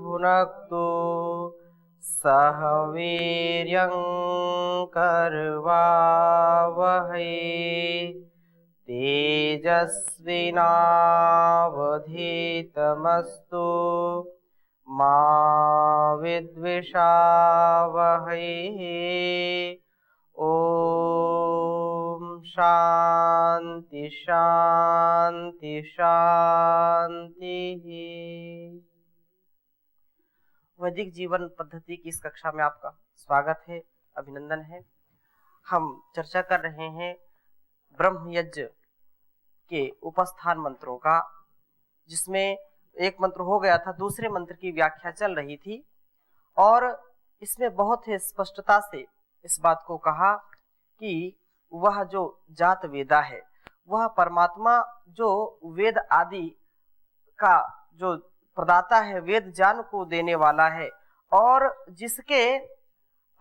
भुनक्तु सह वीर्यं करवावहै तेजस्विनावधीतमस्तु मा विद्विषावहै। ओम शांति शांति शांति। वैदिक जीवन पद्धति की इस कक्षा में आपका स्वागत है, अभिनंदन है। हम चर्चा कर रहे हैं ब्रह्म यज्ञ के उपस्थान मंत्रों का, जिसमें एक मंत्र हो गया था, दूसरे मंत्र की व्याख्या चल रही थी और इसमें बहुत ही स्पष्टता से इस बात को कहा कि वह जो जात वेदा है वह परमात्मा जो वेद आदि का जो प्रदाता है, वेद ज्ञान को देने वाला है और जिसके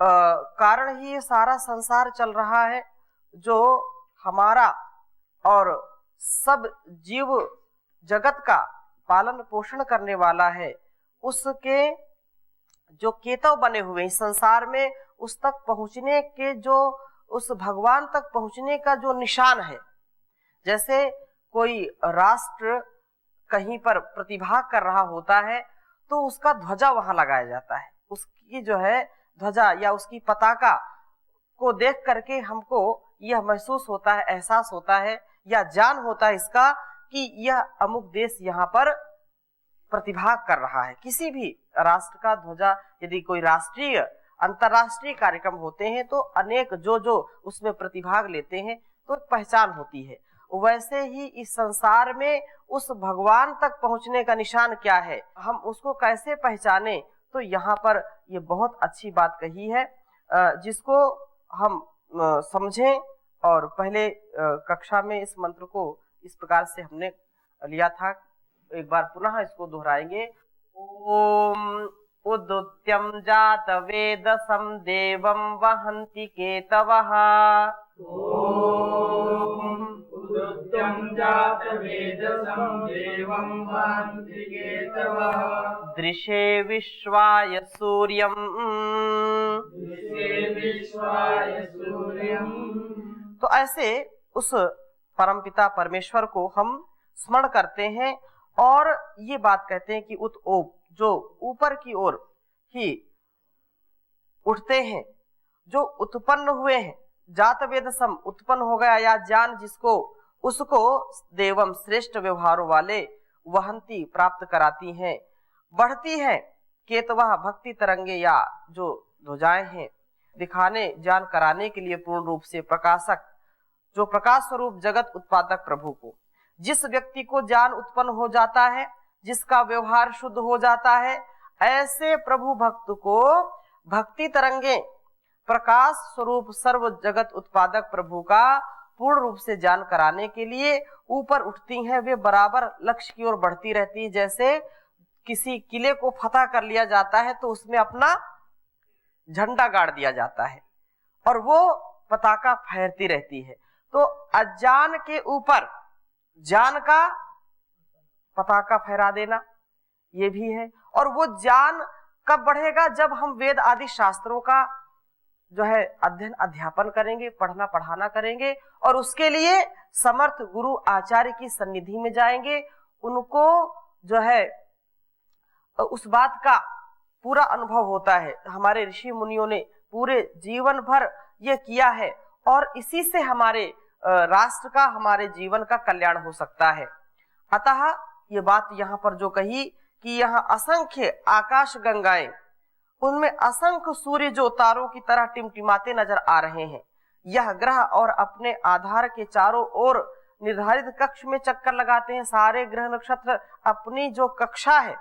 कारण ही ये सारा संसार चल रहा है, जो हमारा और सब जीव जगत का पालन पोषण करने वाला है, उसके जो केतव बने हुए हैं संसार में, उस तक पहुंचने के जो उस भगवान तक पहुंचने का जो निशान है। जैसे कोई राष्ट्र कहीं पर प्रतिभाग कर रहा होता है तो उसका ध्वजा वहां लगाया जाता है, उसकी जो है ध्वजा या उसकी पताका को देख करके हमको यह महसूस होता है, एहसास होता है या ज्ञान होता है इसका कि यह अमुक देश यहाँ पर प्रतिभाग कर रहा है। किसी भी राष्ट्र का ध्वजा, यदि कोई राष्ट्रीय अंतरराष्ट्रीय कार्यक्रम होते हैं तो अनेक जो उसमें प्रतिभाग लेते हैं तो पहचान होती है। वैसे ही इस संसार में उस भगवान तक पहुंचने का निशान क्या है, हम उसको कैसे पहचाने, तो यहाँ पर ये बहुत अच्छी बात कही है जिसको हम समझें। और पहले कक्षा में इस मंत्र को इस प्रकार से हमने लिया था, एक बार पुनः इसको दोहराएंगे। ओम उदुत्यम जात वेदसं देवं वहन्ति केतवः। ओम उदुत्यम जात वेदसं देवं वहन्ति केतवः। दृशे विश्वाय सूर्यं। दृशे विश्वाय सूर्यं। तो ऐसे उस परमपिता परमेश्वर को हम स्मरण करते हैं और ये बात कहते हैं कि जो ऊपर की ओर ही उठते हैं, जो उत्पन्न हुए हैं, जात वेद सम उत्पन्न हो गया या ज्ञान जिसको, उसको देवम श्रेष्ठ व्यवहारों वाले वहंती प्राप्त कराती हैं, बढ़ती हैं। केतवः भक्ति तरंगे या जो ध्वजाएं हैं, दिखाने ज्ञान कराने के लिए पूर्ण रूप से प्रकाशक, जो प्रकाश स्वरूप जगत उत्पादक प्रभु को, जिस व्यक्ति को ज्ञान उत्पन्न हो जाता है, जिसका व्यवहार शुद्ध हो जाता है, ऐसे प्रभु भक्त को भक्ति तरंगे प्रकाश स्वरूप सर्व जगत उत्पादक प्रभु का पूर्ण रूप से ज्ञान कराने के लिए ऊपर उठती हैं। वे बराबर लक्ष्य की ओर बढ़ती रहती है। जैसे किसी किले को फतह कर लिया जाता है तो उसमें अपना झंडा गाड़ दिया जाता है और वो पताका फहरती रहती है। तो अज्ञान के ऊपर ज्ञान का पताका फहरा देना ये भी है। और वो ज्ञान कब बढ़ेगा, जब हम वेद आदि शास्त्रों का जो है अध्ययन अध्यापन करेंगे, पढ़ना पढ़ाना करेंगे और उसके लिए समर्थ गुरु आचार्य की सन्निधि में जाएंगे। उनको जो है उस बात का पूरा अनुभव होता है। हमारे ऋषि मुनियों ने पूरे जीवन भर ये किया है और इसी से हमारे राष्ट्र का, हमारे जीवन का कल्याण हो सकता है। अतः ये बात यहाँ पर जो कही कि यहाँ असंख्य आकाश गंगाएं, उनमें असंख्य सूर्य जो तारों की तरह टिमटिमाते नजर आ रहे हैं। यह ग्रह और अपने आधार के चारों ओर निर्धारित कक्ष में चक्कर लगाते हैं। सारे ग्रह नक्षत्र अपनी जो कक्षा है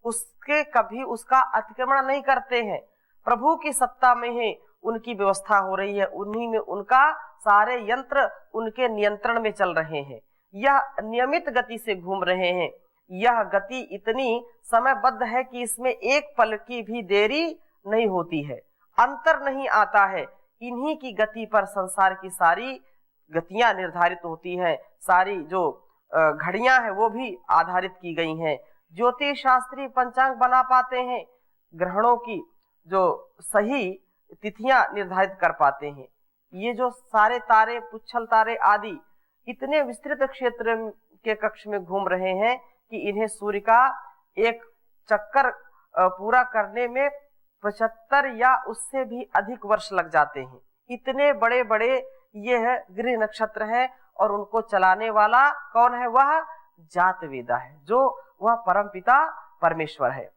उसके कभी उसका अतिक्रमण नहीं करते हैं। प्रभु की सत्ता में ही उनकी व्यवस्था हो रही है, उन्हीं में उनका सारे यंत्र उनके नियंत्रण में चल रहे हैं। यह नियमित गति से घूम रहे हैं। यह गति इतनी समयबद्ध है कि इसमें एक पल की भी देरी नहीं होती है, अंतर नहीं आता है। इन्हीं की गति पर संसार की सारी गतियां निर्धारित होती हैं, सारी जो घड़ियां हैं वो भी आधारित की गई हैं। ज्योतिष शास्त्री पंचांग बना पाते हैं, ग्रहणों की जो सही तिथियां निर्धारित कर पाते हैं। ये जो सारे तारे, पुच्छल तारे आदि इतने विस्तृत क्षेत्र के कक्ष में घूम रहे हैं कि इन्हें सूर्य का एक चक्कर पूरा करने में 75 या उससे भी अधिक वर्ष लग जाते हैं। इतने बड़े बड़े ये गृह नक्षत्र हैं और उनको चलाने वाला कौन है? वह जातवेदा है, जो वह परमपिता परमेश्वर है।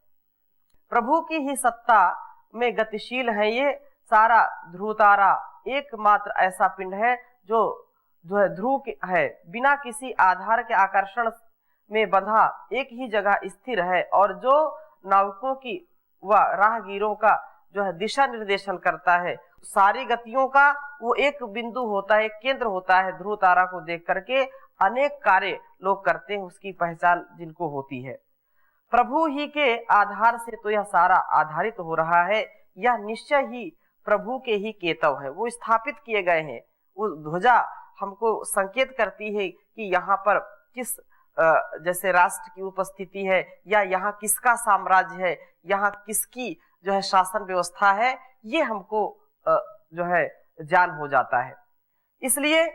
प्रभु की ही सत्ता में गतिशील है ये सारा ध्रुव तारा। एकमात्र ऐसा पिंड है जो है ध्रुव है, बिना किसी आधार के आकर्षण में बंधा एक ही जगह स्थिर है और जो नाविकों की व राहगीरों का जो है दिशा निर्देशन करता है। सारी गतियों का वो एक बिंदु होता है, केंद्र होता है। ध्रुव तारा को देख करके अनेक कार्य लोग करते हैं, उसकी पहचान जिनको होती है। प्रभु ही के आधार से तो यह सारा आधारित हो रहा है। यह निश्चय ही प्रभु के ही केतव है, वो स्थापित किए गए हैं। वो ध्वजा हमको संकेत करती है कि यहाँ पर किस जैसे राष्ट्र की उपस्थिति है या यहाँ किसका साम्राज्य है, यहाँ किसकी जो है शासन व्यवस्था है, ये हमको जो है ज्ञान हो जाता है। इसलिए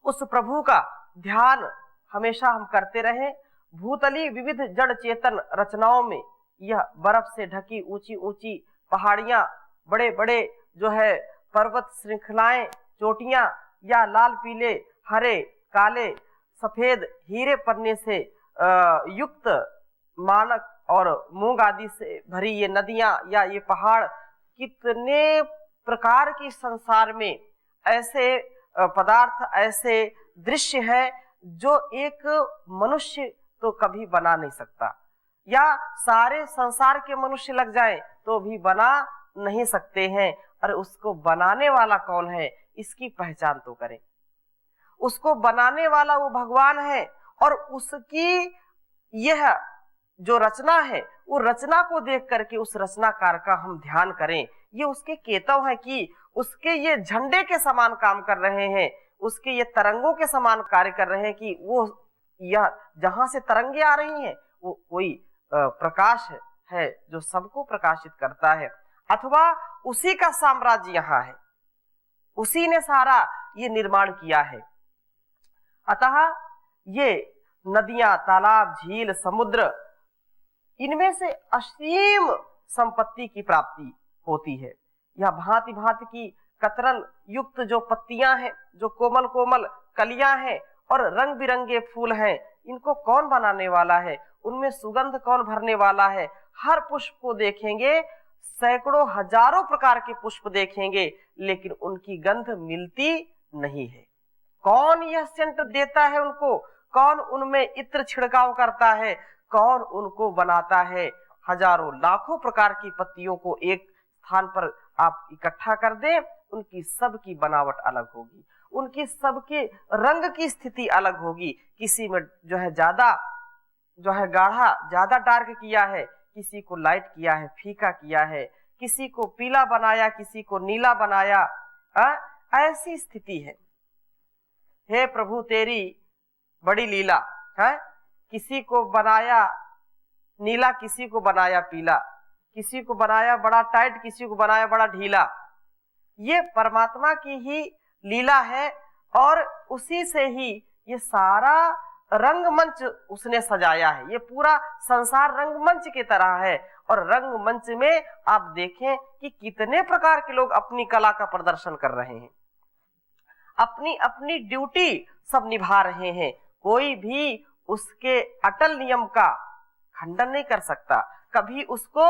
उस प्रभु का ध्यान हमेशा हम करते रहें। भूतली विविध जड़ चेतन रचनाओं में यह बर्फ से ढकी ऊंची ऊंची पहाड़ियां, बड़े बड़े जो है पर्वत श्रृंखलाएं, चोटियां या लाल पीले हरे काले सफेद हीरे पन्ने से युक्त मानक और मूंग आदि से भरी ये नदियां या ये पहाड़, कितने प्रकार की संसार में ऐसे पदार्थ, ऐसे दृश्य है जो एक मनुष्य तो कभी बना नहीं सकता, या सारे संसार के मनुष्य लग जाएं तो भी बना नहीं सकते हैं। और उसको बनाने वाला कौन है, इसकी पहचान तो करें। उसको बनाने वाला वो भगवान है और उसकी यह जो रचना है, वो रचना को देख करके उस रचनाकार का हम ध्यान करें। ये उसके केतव है कि उसके ये झंडे के समान काम कर रहे हैं, उसके ये तरंगों के समान कार्य कर रहे हैं कि वो यह जहां से तरंगे आ रही हैं वो कोई प्रकाश है जो सबको प्रकाशित करता है, अथवा उसी का साम्राज्य यहाँ है, उसी ने सारा ये निर्माण किया है। अतः ये नदियां, तालाब, झील, समुद्र, इनमें से असीम संपत्ति की प्राप्ति होती है। यह भांति भांति की कतरन युक्त जो पत्तियां हैं, जो कोमल कोमल कलियां हैं और रंग बिरंगे फूल हैं, इनको कौन बनाने वाला है? उनमें सुगंध कौन भरने वाला है? हर पुष्प को देखेंगे, सैकड़ों हजारों प्रकार के पुष्प देखेंगे, लेकिन उनकी गंध मिलती नहीं है। कौन यह सेंट देता है उनको? कौन उनमें इत्र छिड़काव करता है? कौन उनको बनाता है? हजारों लाखों प्रकार की पत्तियों को एक स्थान पर आप इकट्ठा कर दें, उनकी सबकी बनावट अलग होगी, उनकी सबके रंग की स्थिति अलग होगी। किसी में जो है ज्यादा जो है गाढ़ा, ज्यादा डार्क किया है, किसी को लाइट किया है, फीका किया है, किसी को पीला बनाया, किसी को नीला बनाया। ऐसी स्थिति है। हे प्रभु तेरी बड़ी लीला है। किसी को बनाया नीला, किसी को बनाया पीला, किसी को बनाया बड़ा टाइट, किसी को बनाया बड़ा ढीला। ये परमात्मा की ही लीला है और उसी से ही ये सारा रंगमंच उसने सजाया है। ये पूरा संसार रंगमंच की तरह है और रंगमंच में आप देखें कि कितने प्रकार के लोग अपनी कला का प्रदर्शन कर रहे हैं, अपनी अपनी ड्यूटी सब निभा रहे हैं। कोई भी उसके अटल नियम का खंडन नहीं कर सकता, कभी उसको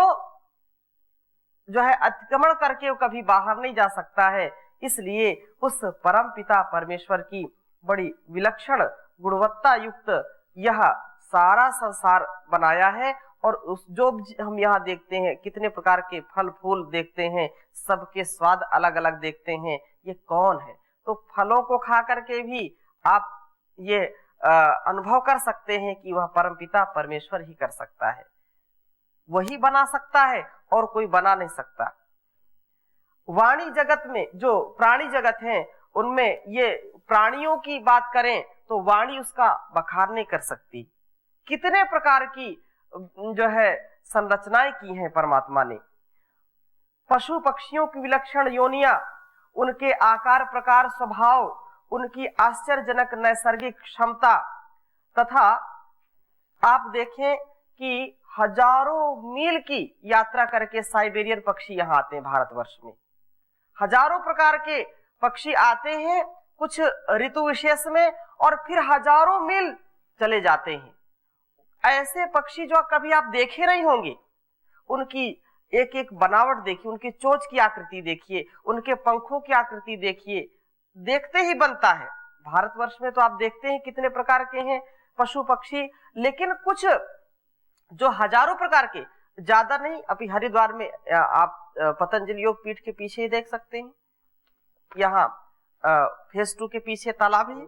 जो है अतिक्रमण करके वो कभी बाहर नहीं जा सकता है। इसलिए उस परम पिता परमेश्वर की बड़ी विलक्षण गुणवत्ता युक्त यह सारा संसार बनाया है। और उस जो हम यहाँ देखते हैं, कितने प्रकार के फल फूल देखते हैं, सबके स्वाद अलग अलग देखते हैं, ये कौन है? तो फलों को खा करके भी आप ये अनुभव कर सकते हैं कि वह परमपिता परमेश्वर ही कर सकता है, वही बना सकता है और कोई बना नहीं सकता। वाणी जगत में जो प्राणी जगत है, उनमें ये प्राणियों की बात करें तो वाणी उसका बखान नहीं कर सकती। कितने प्रकार की जो है संरचनाएं की हैं परमात्मा ने। पशु पक्षियों की विलक्षण योनियां, उनके आकार प्रकार स्वभाव, उनकी आश्चर्यजनक नैसर्गिक क्षमता, तथा आप देखें कि हजारों मील की यात्रा करके साइबेरियन पक्षी यहाँ आते हैं भारतवर्ष में। हजारों प्रकार के पक्षी आते हैं कुछ ऋतु विशेष में और फिर हजारों मील चले जाते हैं। ऐसे पक्षी जो कभी आप देखे नहीं होंगे, उनकी एक एक बनावट देखिए, उनकी चोंच की आकृति देखिए, उनके पंखों की आकृति देखिए, देखते ही बनता है। भारतवर्ष में तो आप देखते हैं कितने प्रकार के हैं पशु पक्षी, लेकिन कुछ जो हजारों प्रकार के, ज्यादा नहीं, अभी हरिद्वार में आप पतंजलि योग पीठ के पीछे ही देख सकते हैं, यहाँ फेज 2 के पीछे तालाब है,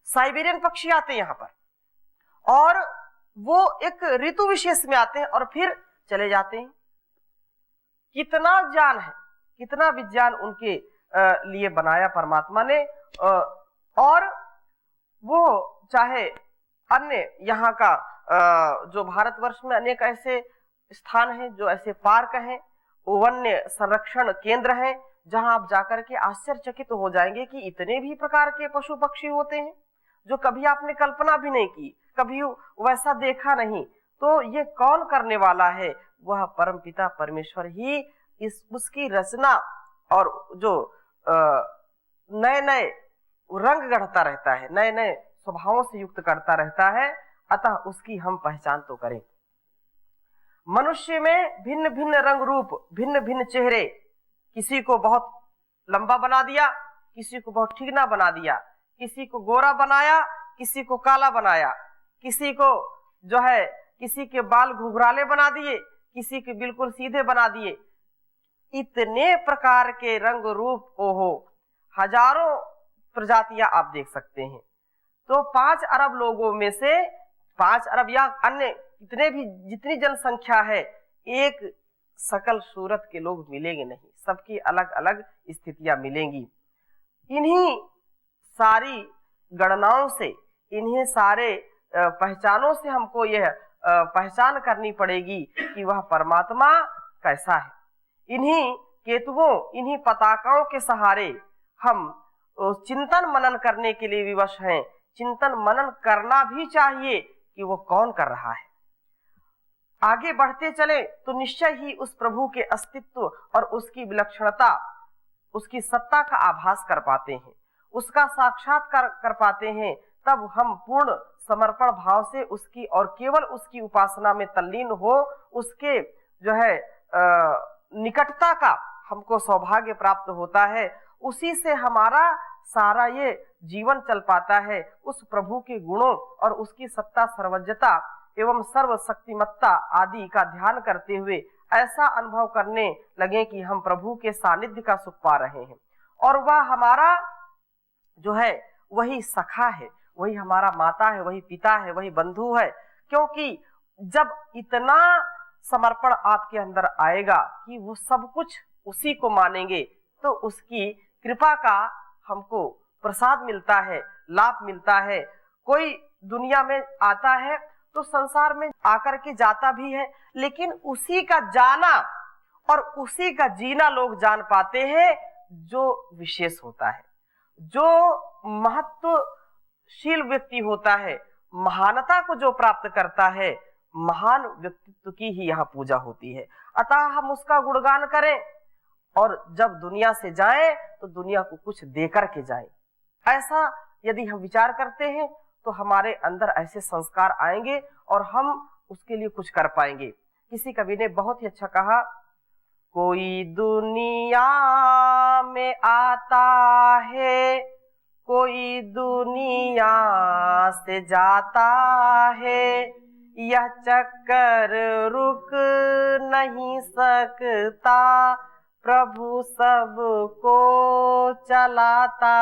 साइबेरियन पक्षी आते हैं यहाँ पर और वो एक ऋतु विशेष में आते हैं और फिर चले जाते हैं। कितना ज्ञान है, कितना विज्ञान उनके लिए बनाया परमात्मा ने। और वो चाहे अन्य यहाँ का जो भारतवर्ष में अनेक ऐसे स्थान हैं, जो ऐसे पार्क हैं, वन्य संरक्षण केंद्र हैं, जहां आप जाकर के आश्चर्यचकित हो जाएंगे कि इतने भी प्रकार के पशु पक्षी होते हैं जो कभी आपने कल्पना भी नहीं की, कभी वैसा देखा नहीं। तो ये कौन करने वाला है? वह परमपिता परमेश्वर ही उसकी रचना और जो नए नए रंग गढ़ता रहता है, नए नए स्वभावों से युक्त करता रहता है। अतः उसकी हम पहचान तो करें। मनुष्य में भिन्न भिन्न रंग रूप, भिन्न भिन्न चेहरे, किसी को बहुत लंबा बना दिया, किसी को बहुत ठीकना बना दिया, किसी को गोरा बनाया, किसी को काला बनाया, किसी को जो है किसी के बाल घुघराले बना दिए, किसी के बिल्कुल सीधे बना दिए। इतने प्रकार के रंग रूप, ओहो, हजारों प्रजातियां आप देख सकते हैं। तो 5 अरब लोगों में से 5 अरब या अन्य इतने भी जितनी जनसंख्या है, एक सकल सूरत के लोग मिलेंगे नहीं, सबकी अलग अलग स्थितियां मिलेंगी। इन्हीं सारी गणनाओं से, इन्हीं सारे पहचानों से हमको यह पहचान करनी पड़ेगी कि वह परमात्मा कैसा है। इन्हीं केतुओं, इन्हीं पताकाओं के सहारे हम चिंतन मनन करने के लिए विवश हैं। चिंतन मनन करना भी चाहिए कि वो कौन कर रहा है। आगे बढ़ते चले तो निश्चय ही उस प्रभु के अस्तित्व और उसकी विलक्षणता, उसकी सत्ता का आभास कर पाते हैं, उसका साक्षात्कार कर पाते हैं। तब हम पूर्ण समर्पण भाव से उसकी और केवल उसकी उपासना में तल्लीन हो, उसके जो है निकटता का हमको सौभाग्य प्राप्त होता है। उसी से हमारा सारा ये जीवन चल पाता है। उस प्रभु के गुणों और उसकी सत्ता, सर्वज्ञता एवं सर्वशक्तिमत्ता आदि का ध्यान करते हुए ऐसा अनुभव करने लगे कि हम प्रभु के सानिध्य का सुख पा रहे हैं और वह हमारा जो है वही सखा है, वही हमारा माता है, वही पिता है, वही बंधु है। क्योंकि जब इतना समर्पण आपके अंदर आएगा कि वो सब कुछ उसी को मानेंगे, तो उसकी कृपा का हमको प्रसाद मिलता है, लाभ मिलता है। कोई दुनिया में आता है तो संसार में आकर के जाता भी है, लेकिन उसी का जाना और उसी का जीना लोग जान पाते हैं जो विशेष होता है, जो महत्वशील व्यक्ति होता है, महानता को जो प्राप्त करता है, महान व्यक्तित्व की ही यहाँ पूजा होती है। अतः हम उसका गुणगान करें और जब दुनिया से जाएं तो दुनिया को कुछ देकर के जाएं। ऐसा यदि हम विचार करते हैं तो हमारे अंदर ऐसे संस्कार आएंगे और हम उसके लिए कुछ कर पाएंगे। किसी कवि ने बहुत ही अच्छा कहा, कोई दुनिया में आता है, कोई दुनिया से जाता है, यह चक्कर रुक नहीं सकता, प्रभु सबको चलाता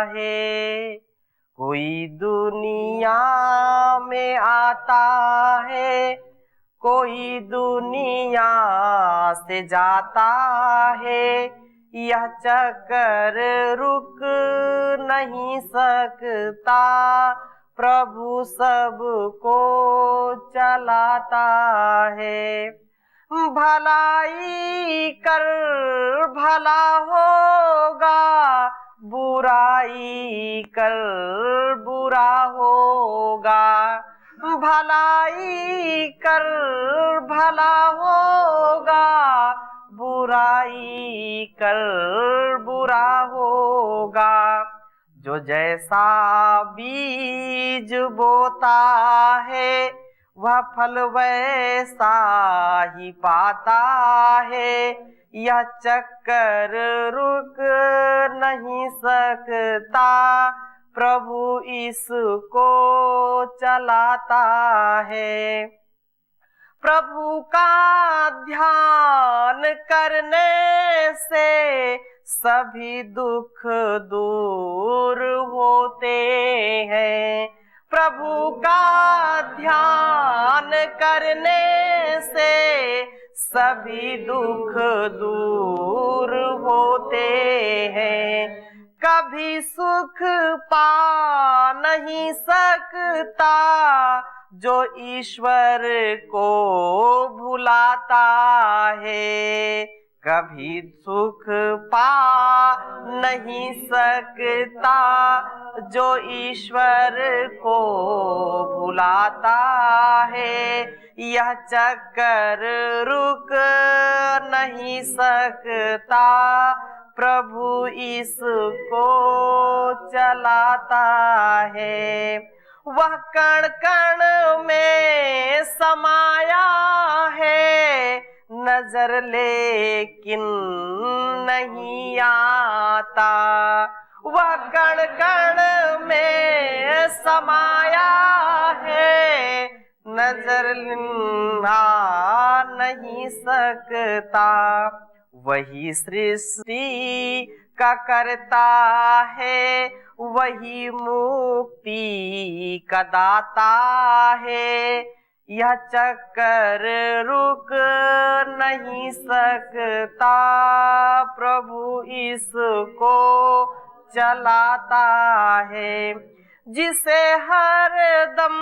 है। कोई दुनिया में आता है, कोई दुनिया से जाता है, यह चक्कर रुक नहीं सकता, प्रभु सबको चलाता है। भलाई कर भला होगा, बुराई कर बुरा होगा। भलाई कर भला होगा, बुराई कर बुरा होगा। जो जैसा बीज बोता है, वह फल वैसा ही पाता है। यह चक्कर रुक नहीं सकता, प्रभु इसको चलाता है। प्रभु का ध्यान करने से सभी दुख दूर होते हैं। प्रभु का ध्यान करने से सभी दुख दूर होते हैं। कभी सुख पा नहीं सकता जो ईश्वर को भुलाता है। कभी सुख पा नहीं सकता जो ईश्वर को भुलाता है। यह चक्कर रुक नहीं सकता, प्रभु इसको चलाता है। वह कण कण में समाया है, नजर लेकिन नहीं आता। वह कण कण में समाया है, नजर आ नहीं सकता। वही सृष्टि का करता है, वही मुक्ति का दाता है। यह चक्कर रुक नहीं सकता, प्रभु इसको चलाता है। जिसे हर दम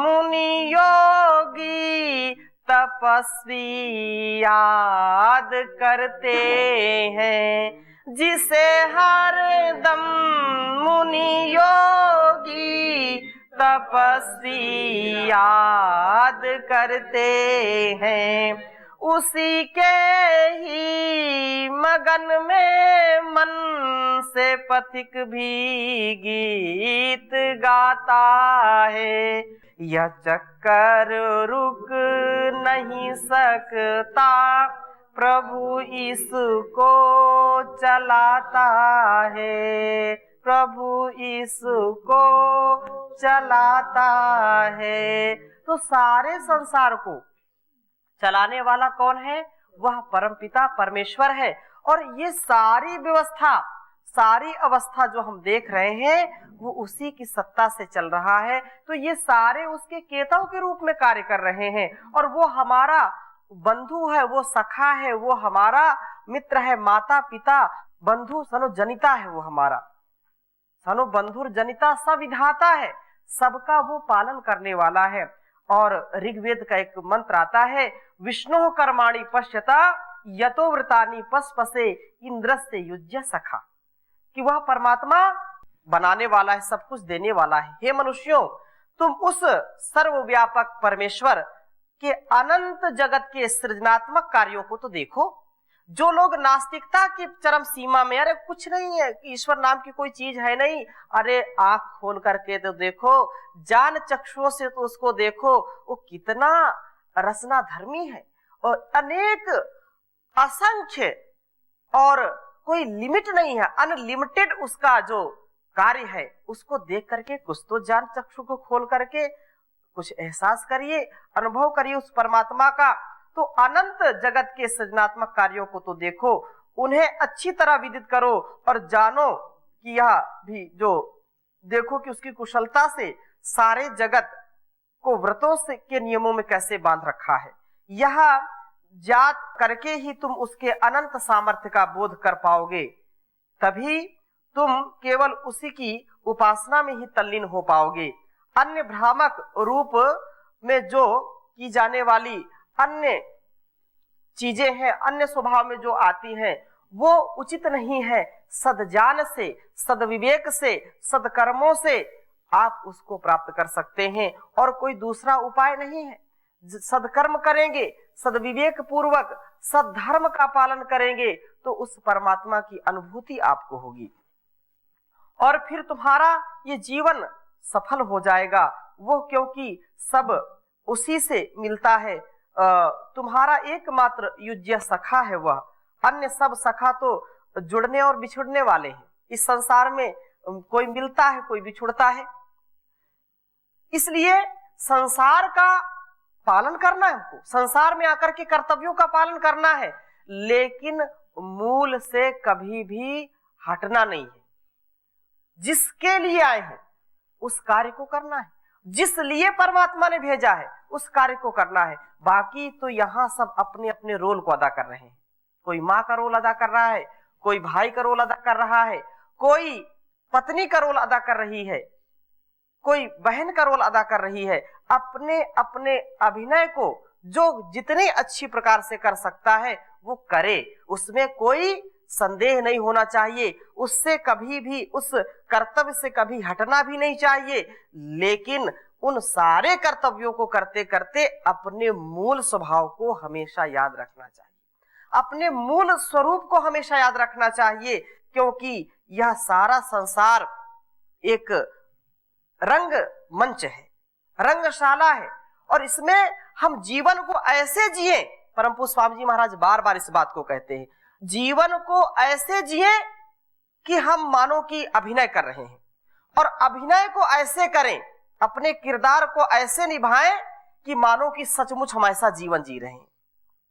मुनि योगी तपस्वी याद करते हैं। जिसे हर दम मुनि योगी तपस्वी याद करते हैं, उसी के ही मगन में मन से पथिक भी गीत गाता है। यह चक्कर रुक नहीं सकता, प्रभु इसको चलाता है। प्रभु इसको चलाता है। तो सारे संसार को चलाने वाला कौन है? वह परमपिता परमेश्वर है। और ये सारी व्यवस्था, सारी अवस्था जो हम देख रहे हैं वो उसी की सत्ता से चल रहा है। तो ये सारे उसके केतव के रूप में कार्य कर रहे हैं। और वो हमारा बंधु है, वो सखा है, वो हमारा मित्र है, माता पिता बंधु सनो जनिता है। वो हमारा सनो बंधुर जनिता सविधाता है, सबका वो पालन करने वाला है। और ऋग्वेद का एक मंत्र आता है, विष्णु कर्माणि पश्यता यतो व्रतानि पस्पसे इंद्रस्य युज्य सखा, कि वह परमात्मा बनाने वाला है, सब कुछ देने वाला है। हे मनुष्यों, तुम उस सर्वव्यापक परमेश्वर के अनंत जगत के सृजनात्मक कार्यों को तो देखो। जो लोग नास्तिकता की चरम सीमा में, अरे कुछ नहीं है, ईश्वर नाम की कोई चीज है नहीं, अरे आंख खोल करके तो देखो, जान चक्षुओं से तो उसको देखो, वो कितना रसना धर्मी है और अनेक असंख्य और कोई लिमिट नहीं है, अनलिमिटेड उसका जो कार्य है, उसको देख करके कुछ तो जान चक्षु को खोल करके कुछ एहसास करिए, अनुभव करिए उस परमात्मा का। तो अनंत जगत के सृजनात्मक कार्यों को तो देखो, उन्हें अच्छी तरह विदित करो और जानो कि यह भी जो देखो कि उसकी कुशलता से सारे जगत को व्रतों से के नियमों में कैसे बांध रखा है। यह जात करके ही तुम उसके अनंत सामर्थ्य का बोध कर पाओगे, तभी तुम केवल उसी की उपासना में ही तल्लीन हो पाओगे। अन्य भ्रामक रूप में जो की जाने वाली अन्य चीजें हैं, अन्य स्वभाव में जो आती हैं, वो उचित नहीं है। सद्ज्ञान से, सद्विवेक से, सद्कर्मों से आप उसको प्राप्त कर सकते हैं और कोई दूसरा उपाय नहीं है। सद्कर्म करेंगे, सद्विवेक पूर्वक सद्धर्म का पालन करेंगे तो उस परमात्मा की अनुभूति आपको होगी और फिर तुम्हारा ये जीवन सफल हो जाएगा। वो क्योंकि सब उसी से मिलता है। तुम्हारा एकमात्र युज्य सखा है वह, अन्य सब सखा तो जुड़ने और बिछुड़ने वाले हैं। इस संसार में कोई मिलता है, कोई बिछुड़ता है। इसलिए संसार का पालन करना है हमको, संसार में आकर के कर्तव्यों का पालन करना है, लेकिन मूल से कभी भी हटना नहीं है। जिसके लिए आए हैं उस कार्य को करना है, जिस लिए परमात्मा ने भेजा है उस कार्य को करना है। बाकी तो यहाँ सब अपने अपने रोल को अदा कर रहे हैं। कोई माँ का रोल अदा कर रहा है, कोई भाई का रोल अदा कर रहा है, कोई पत्नी का रोल अदा कर रही है, कोई बहन का रोल अदा कर रही है। अपने अपने अभिनय को जो जितने अच्छी प्रकार से कर सकता है वो करे, उसमें कोई संदेह नहीं होना चाहिए। उससे कभी भी, उस कर्तव्य से कभी हटना भी नहीं चाहिए। लेकिन उन सारे कर्तव्यों को करते करते अपने मूल स्वभाव को हमेशा याद रखना चाहिए, अपने मूल स्वरूप को हमेशा याद रखना चाहिए, क्योंकि यह सारा संसार एक रंग मंच है, रंगशाला है और इसमें हम जीवन को ऐसे जिए। परम पूज्य स्वामी जी महाराज बार बार इस बात को कहते हैं, जीवन को ऐसे जिए कि हम मानो कि अभिनय कर रहे हैं, और अभिनय को ऐसे करें, अपने किरदार को ऐसे निभाएं कि मानो कि सचमुच हम ऐसा जीवन जी रहे हैं।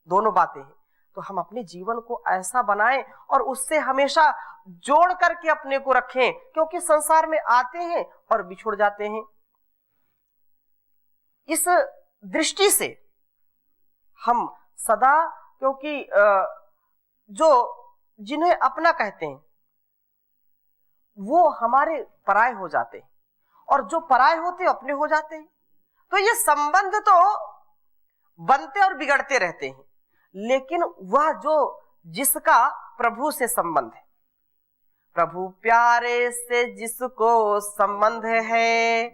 दोनों बातें हैं। तो हम अपने जीवन को ऐसा बनाएं और उससे हमेशा जोड़ करके अपने को रखें, क्योंकि संसार में आते हैं और बिछुड़ जाते हैं। इस दृष्टि से हम सदा, क्योंकि जो जिन्हें अपना कहते हैं वो हमारे पराये हो जाते हैं और जो पराये होते हैं अपने हो जाते हैं। तो ये संबंध तो बनते और बिगड़ते रहते हैं, लेकिन वह जो जिसका प्रभु से संबंध है, प्रभु प्यारे से जिसको संबंध है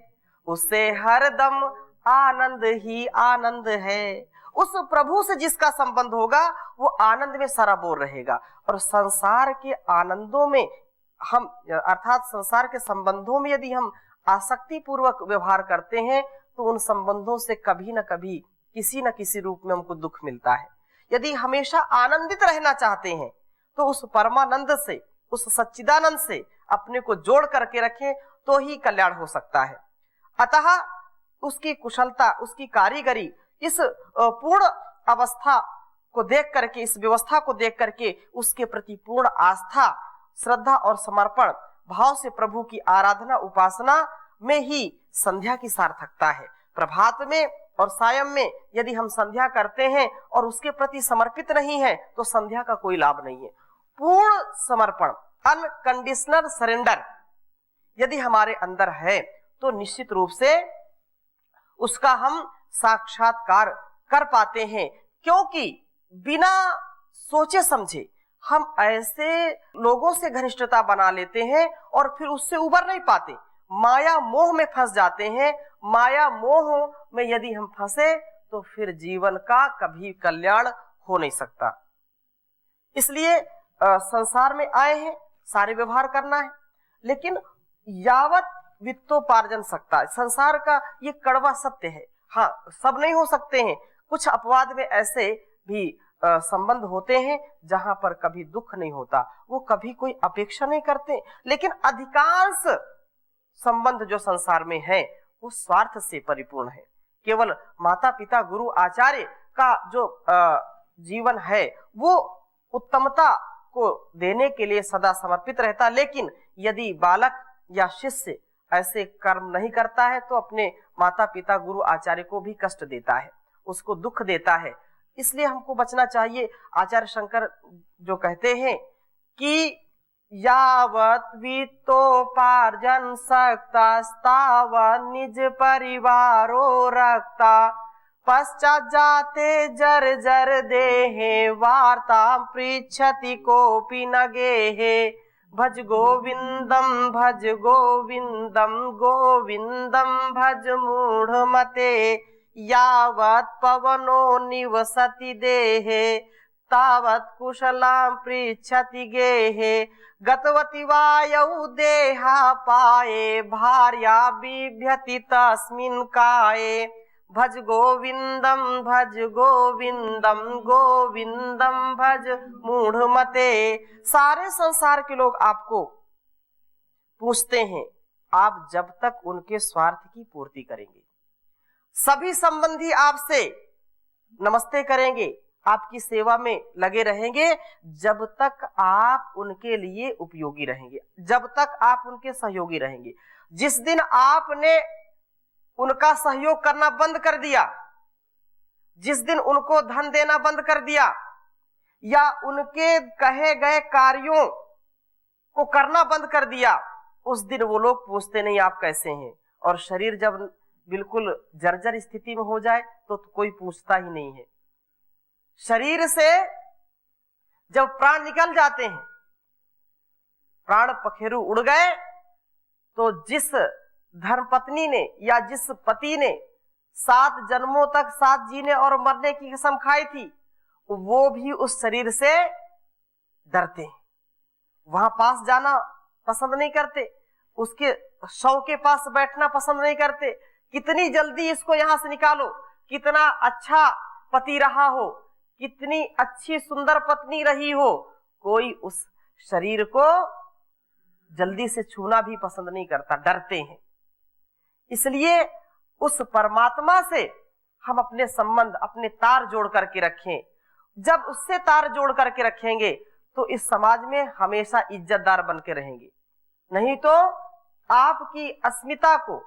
उसे हरदम आनंद ही आनंद है। उस प्रभु से जिसका संबंध होगा वो आनंद में सराबोर रहेगा। और संसार के आनंदों में हम, अर्थात संसार के संबंधों में यदि हम आसक्ति पूर्वक व्यवहार करते हैं तो उन संबंधों से कभी न कभी किसी न किसी रूप में हमको दुख मिलता है। यदि हमेशा आनंदित रहना चाहते हैं तो उस परमानंद से, उस सच्चिदानंद से अपने को जोड़ करके रखें तो ही कल्याण हो सकता है। अतः उसकी कुशलता, उसकी कारीगरी, इस पूर्ण अवस्था को देख करके, इस व्यवस्था को देख करके उसके प्रति पूर्ण आस्था, श्रद्धा और समर्पण भाव से प्रभु की आराधना उपासना में ही संध्या की सार्थकता है। प्रभात में और सायं में यदि हम संध्या करते हैं और उसके प्रति समर्पित नहीं है तो संध्या का कोई लाभ नहीं है। पूर्ण समर्पण, अनकंडीशनल सरेंडर यदि हमारे अंदर है तो निश्चित रूप से उसका हम साक्षात्कार कर पाते हैं, क्योंकि बिना सोचे समझे हम ऐसे लोगों से घनिष्ठता बना लेते हैं और फिर उससे उबर नहीं पाते, माया मोह में फंस जाते हैं। माया मोह में यदि हम फंसे तो फिर जीवन का कभी कल्याण हो नहीं सकता। इसलिए संसार में आए हैं, सारे व्यवहार करना है, लेकिन यावत वित्तोपार्जन सकता है, संसार का ये कड़वा सत्य है। हाँ, सब नहीं हो सकते हैं, कुछ अपवाद में ऐसे भी संबंध होते हैं जहां पर कभी दुख नहीं होता, वो कभी कोई अपेक्षा नहीं करते, लेकिन अधिकांश संबंध जो संसार में है वो स्वार्थ से परिपूर्ण है। केवल माता पिता गुरु आचार्य का जो जीवन है वो उत्तमता को देने के लिए सदा समर्पित रहता, लेकिन यदि बालक या शिष्य ऐसे कर्म नहीं करता है तो अपने माता पिता गुरु आचार्य को भी कष्ट देता है, उसको दुख देता है। इसलिए हमको बचना चाहिए। आचार्य शंकर जो कहते हैं कि यावत वित्तोपार्जन सकतास्तावत निज परिवारो रखता पश्चात जाते जर जर देहे वार्ता पृच्छति कोपि न गेहे भज गोविंदम गोविंदम भज मूढ़मते यावत पवनो निवसति देहे तावत कुशलां पृच्छति गेहे गतवति वायौ देहा पाये भार्या बिभ्यति तस्मिन् काये भज गोविंदम गोविंदम भज मूढ़मते। सारे संसार के लोग आपको पूछते हैं, आप जब तक उनके स्वार्थ की पूर्ति करेंगे। सभी संबंधी आपसे नमस्ते करेंगे, आपकी सेवा में लगे रहेंगे जब तक आप उनके लिए उपयोगी रहेंगे, जब तक आप उनके सहयोगी रहेंगे। जिस दिन आपने उनका सहयोग करना बंद कर दिया, जिस दिन उनको धन देना बंद कर दिया या उनके कहे गए कार्यों को करना बंद कर दिया, उस दिन वो लोग पूछते नहीं आप कैसे हैं। और शरीर जब बिल्कुल जर्जर स्थिति में हो जाए तो कोई पूछता ही नहीं है। शरीर से जब प्राण निकल जाते हैं, प्राण पखेरु उड़ गए, तो जिस धर्मपत्नी ने या जिस पति ने 7 जन्मों तक साथ जीने और मरने की कसम खाई थी, वो भी उस शरीर से डरते हैं, वहां पास जाना पसंद नहीं करते, उसके शव के पास बैठना पसंद नहीं करते। कितनी जल्दी इसको यहां से निकालो, कितना अच्छा पति रहा हो, कितनी अच्छी सुंदर पत्नी रही हो, कोई उस शरीर को जल्दी से छूना भी पसंद नहीं करता, डरते हैं। इसलिए उस परमात्मा से हम अपने संबंध, अपने तार जोड़ करके रखें। जब उससे तार जोड़ करके रखेंगे तो इस समाज में हमेशा इज्जतदार बन के रहेंगे। नहीं तो आपकी अस्मिता को,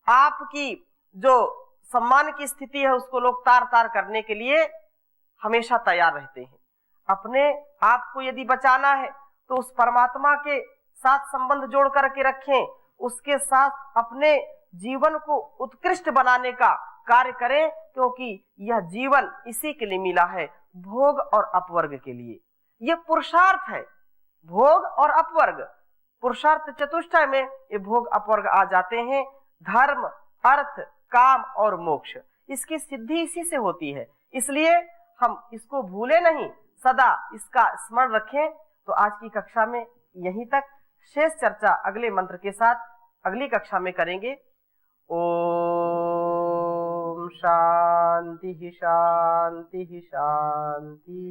आपकी जो सम्मान की स्थिति है, उसको लोग तार तार करने के लिए हमेशा तैयार रहते हैं। अपने आप को यदि बचाना है तो उस परमात्मा के साथ संबंध जोड़ करके रखें, उसके साथ अपने जीवन को उत्कृष्ट बनाने का कार्य करें, क्योंकि यह जीवन इसी के लिए मिला है, भोग और अपवर्ग के लिए। यह पुरुषार्थ है, भोग और अपवर्ग। पुरुषार्थ चतुष्टय में ये भोग अपवर्ग आ जाते हैं। धर्म, अर्थ, काम और मोक्ष, इसकी सिद्धि इसी से होती है। इसलिए हम इसको भूले नहीं, सदा इसका स्मरण रखें। तो आज की कक्षा में यहीं तक, शेष चर्चा अगले मंत्र के साथ अगली कक्षा में करेंगे। ओम शांति शांति शांति।